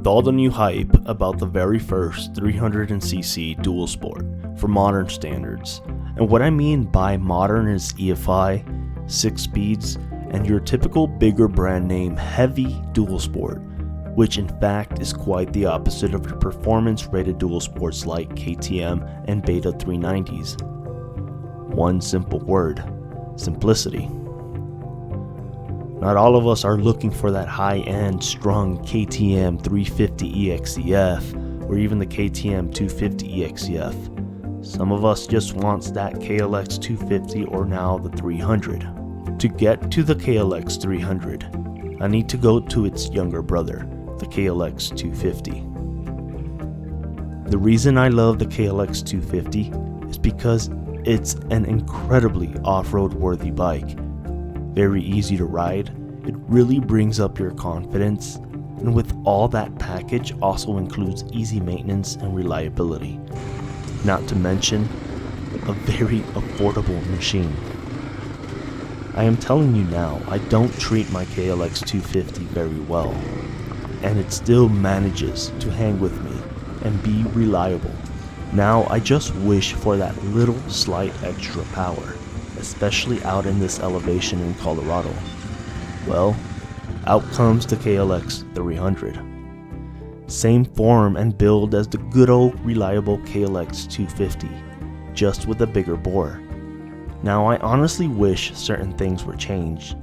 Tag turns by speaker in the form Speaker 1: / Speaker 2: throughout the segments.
Speaker 1: With all the new hype about the very first 300cc Dualsport for modern standards, and what I mean by modern is EFI, 6 speeds, and your typical bigger brand name heavy Dualsport, which in fact is quite the opposite of your performance rated Dualsports like KTM and Beta 390s. One simple word: simplicity. Not all of us are looking for that high-end strung KTM 350 EXC-F or even the KTM 250 EXC-F. Some of us just wants that KLX300 or now the 300. To get to the KLX300, I need to go to its younger brother, the KLX250. The reason I love the KLX250 is because it's an incredibly off-road worthy bike. Very easy to ride, it really brings up your confidence, and with all that package also includes easy maintenance and reliability. Not to mention, a very affordable machine. I am telling you now, I don't treat my KLX250 very well, and it still manages to hang with me and be reliable. Now I just wish for that little slight extra power, especially out in this elevation in Colorado. Well, out comes the KLX300. Same form and build as the good old reliable KLX250, just with a bigger bore. Now I honestly wish certain things were changed.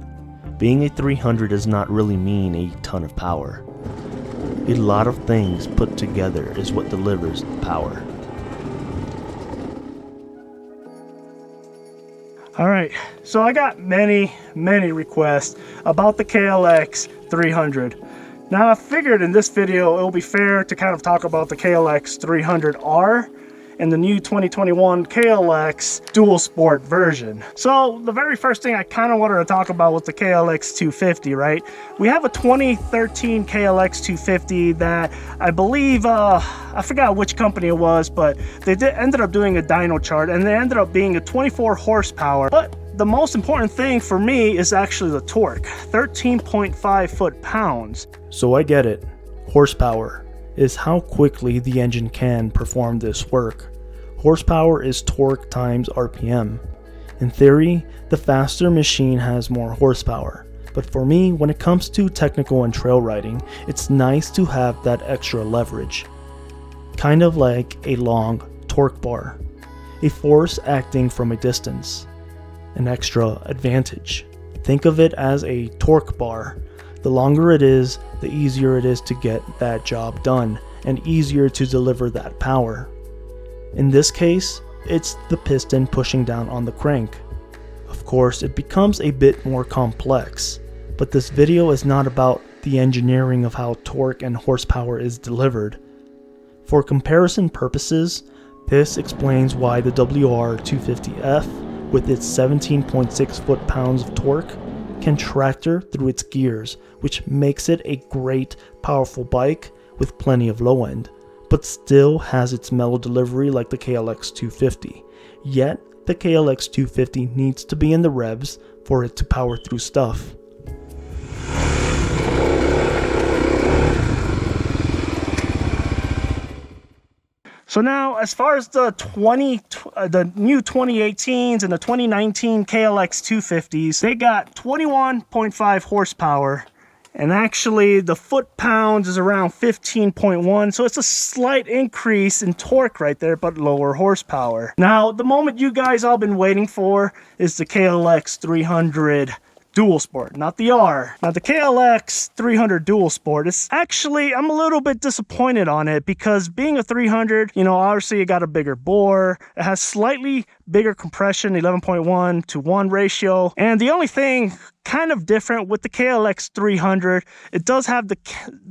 Speaker 1: Being a 300 does not really mean a ton of power. A lot of things put together is what delivers the power.
Speaker 2: Alright, so I got many requests about the KLX300. Now I figured in this video it will be fair to kind of talk about the KLX300R and the new 2021 KLX Dualsport version. So the very first thing I kind of wanted to talk about was the KLX250, right? We have a 2013 KLX250 that I believe, I forgot which company it was, but they ended up doing a dyno chart and they ended up being a 24 horsepower. But the most important thing for me is actually the torque, 13.5 foot-pounds.
Speaker 1: So I get it. Horsepower is how quickly the engine can perform this work. Horsepower is torque times RPM. In theory, the faster machine has more horsepower. But for me, when it comes to technical and trail riding, it's nice to have that extra leverage. Kind of like a long torque bar. A force acting from a distance. An extra advantage. Think of it as a torque bar. The longer it is, the easier it is to get that job done and easier to deliver that power. In this case, it's the piston pushing down on the crank. Of course, it becomes a bit more complex, but this video is not about the engineering of how torque and horsepower is delivered. For comparison purposes, this explains why the WR250F, with its 17.6 foot-pounds of torque, can tractor through its gears, which makes it a great, powerful bike with plenty of low end, but still has its mellow delivery like the KLX250. Yet, the KLX250 needs to be in the revs for it to power through stuff.
Speaker 2: So now, as far as the new 2018s and the 2019 KLX250s, they got 21.5 horsepower, and actually the foot-pounds is around 15.1, so it's a slight increase in torque right there, but lower horsepower. Now, the moment you guys all been waiting for is the KLX300 Dualsport, not the R. Now the KLX300 Dualsport is actually, I'm a little bit disappointed on it because being a 300, you know, obviously it got a bigger bore, it has slightly bigger compression, 11.1 to 1 ratio, and the only thing kind of different with the KLX300, it does have the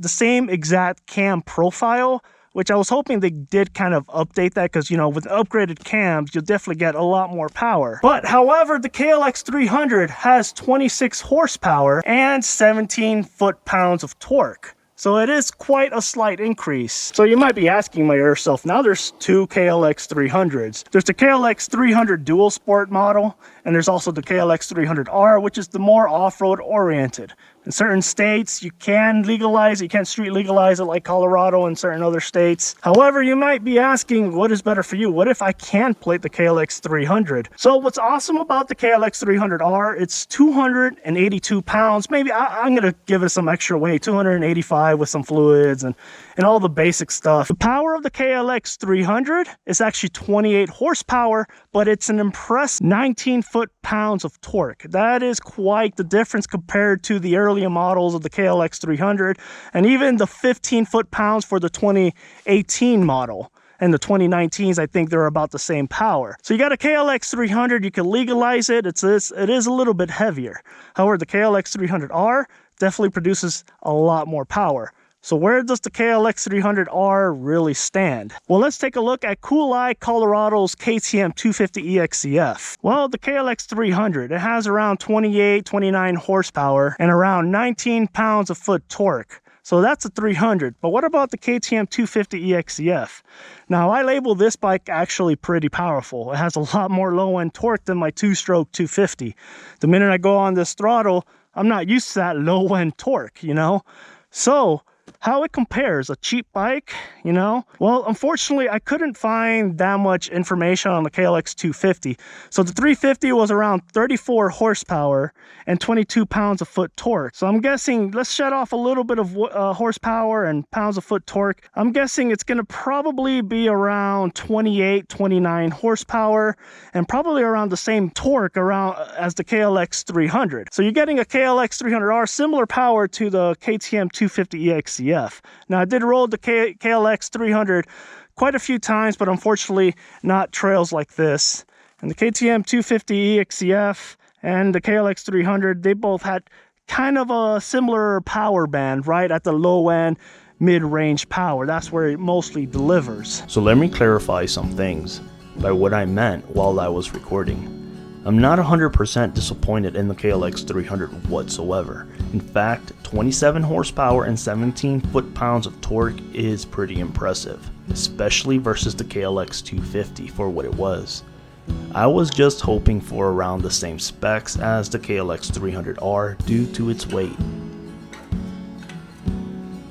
Speaker 2: same exact cam profile, which I was hoping they did kind of update that because, you know, with upgraded cams, you'll definitely get a lot more power. But however, the KLX300 has 26 horsepower and 17 foot-pounds of torque. So it is quite a slight increase. So you might be asking yourself, now there's two KLX300s. There's the KLX300 Dualsport model, and there's also the KLX300R, which is the more off-road oriented. In certain states, you can legalize it. You can't street legalize it like Colorado and certain other states. However, you might be asking, what is better for you? What if I can't plate the KLX300? So what's awesome about the KLX300R, it's 282 pounds. Maybe I'm going to give it some extra weight, 285 with some fluids and all the basic stuff. The power of the KLX300 is actually 28 horsepower, but it's an impressive 19 foot-pounds of torque. That is quite the difference compared to the earlier models of the KLX300 and even the 15 foot-pounds for the 2018 model. And the 2019s, I think they're about the same power. So you got a KLX300, you can legalize it. It is a little bit heavier. However, the KLX300R definitely produces a lot more power. So where does the KLX300R really stand? Well, let's take a look at Cool Eye Colorado's KTM 250 EXC-F. Well, the KLX300, it has around 28, 29 horsepower and around 19 pounds of foot torque. So that's a 300. But what about the KTM 250 EXC-F? Now, I label this bike actually pretty powerful. It has a lot more low-end torque than my two-stroke 250. The minute I go on this throttle, I'm not used to that low-end torque, you know? So how it compares, a cheap bike, you know? Well, unfortunately, I couldn't find that much information on the KLX 250. So the 350 was around 34 horsepower and 22 pounds of foot torque. So I'm guessing, let's shut off a little bit of horsepower and pounds of foot torque. I'm guessing it's going to probably be around 28, 29 horsepower and probably around the same torque as the KLX 300. So you're getting a KLX 300R, similar power to the KTM 250 EXC-F. Now, I did roll the KLX 300 quite a few times, but unfortunately not trails like this. And the KTM 250 EXC-F and the KLX 300, they both had kind of a similar power band, right at the low end, mid-range power. That's where it mostly delivers.
Speaker 1: So let me clarify some things by what I meant while I was recording. I'm not 100% disappointed in the KLX300 whatsoever. In fact, 27 horsepower and 17 foot-pounds of torque is pretty impressive, especially versus the KLX250 for what it was. I was just hoping for around the same specs as the KLX300R due to its weight.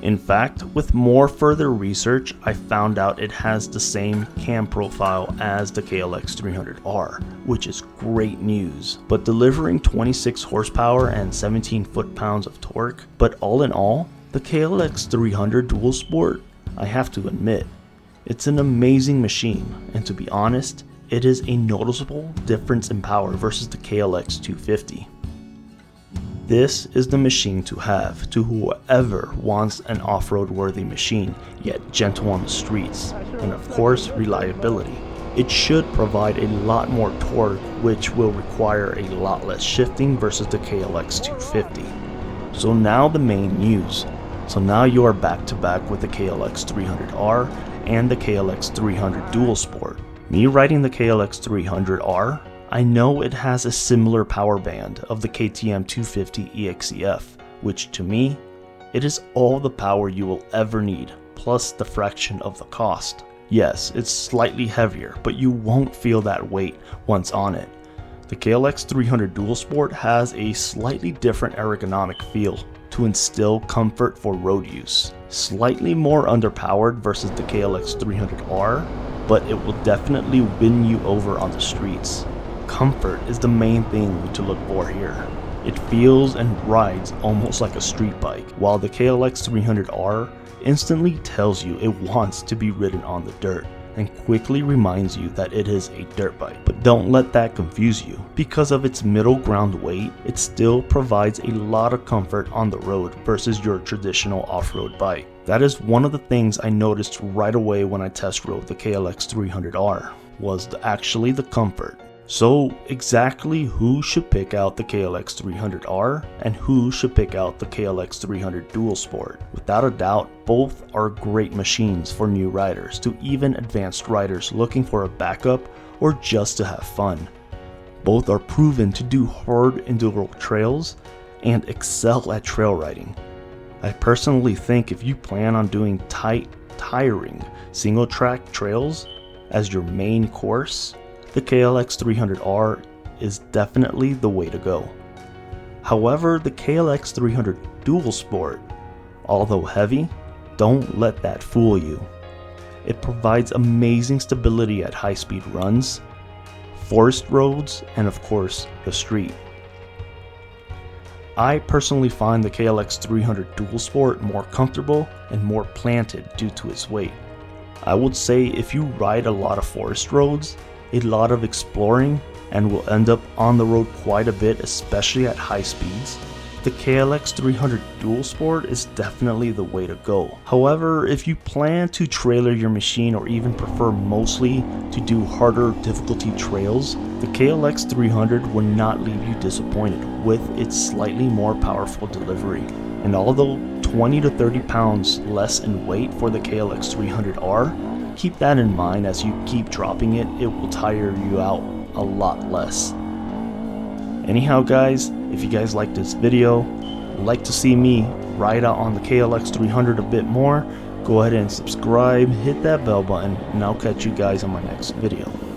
Speaker 1: In fact, with more further research, I found out it has the same cam profile as the KLX300R, which is great news. But delivering 26 horsepower and 17 foot-pounds of torque, but all in all, the KLX300 Dualsport, I have to admit, it's an amazing machine, and to be honest, it is a noticeable difference in power versus the KLX250. This is the machine to have to whoever wants an off-road worthy machine, yet gentle on the streets, and of course reliability. It should provide a lot more torque, which will require a lot less shifting versus the KLX 250. So now the main news. So now you are back to back with the KLX 300R and the KLX 300 Dualsport. Me riding the KLX 300R, I know it has a similar power band of the KTM 250 EXC-F, which to me, it is all the power you will ever need, plus the fraction of the cost. Yes, it's slightly heavier, but you won't feel that weight once on it. The KLX 300 Dualsport has a slightly different ergonomic feel to instill comfort for road use. Slightly more underpowered versus the KLX 300R, but it will definitely win you over on the streets. Comfort is the main thing to look for here. It feels and rides almost like a street bike, while the KLX 300R instantly tells you it wants to be ridden on the dirt and quickly reminds you that it is a dirt bike. But don't let that confuse you. Because of its middle ground weight, it still provides a lot of comfort on the road versus your traditional off-road bike. That is one of the things I noticed right away when I test rode the KLX 300R, was actually the comfort. So exactly who should pick out the KLX 300R and who should pick out the KLX 300 Dualsport? Without a doubt, both are great machines for new riders to even advanced riders looking for a backup or just to have fun. Both are proven to do hard enduro trails and excel at trail riding. I personally think if you plan on doing tight, tiring, single track trails as your main course, the KLX 300R is definitely the way to go. However, the KLX300 Dualsport, although heavy, don't let that fool you. It provides amazing stability at high-speed runs, forest roads, and of course, the street. I personally find the KLX300 Dualsport more comfortable and more planted due to its weight. I would say if you ride a lot of forest roads, a lot of exploring, and will end up on the road quite a bit, especially at high speeds, the KLX300 Dualsport is definitely the way to go. However, if you plan to trailer your machine or even prefer mostly to do harder difficulty trails, the KLX300 will not leave you disappointed with its slightly more powerful delivery. And although 20 to 30 pounds less in weight for the KLX300R, keep that in mind as you keep dropping it, it will tire you out a lot less. Anyhow guys, if you guys like this video, would like to see me ride out on the KLX300 a bit more, go ahead and subscribe, hit that bell button, and I'll catch you guys on my next video.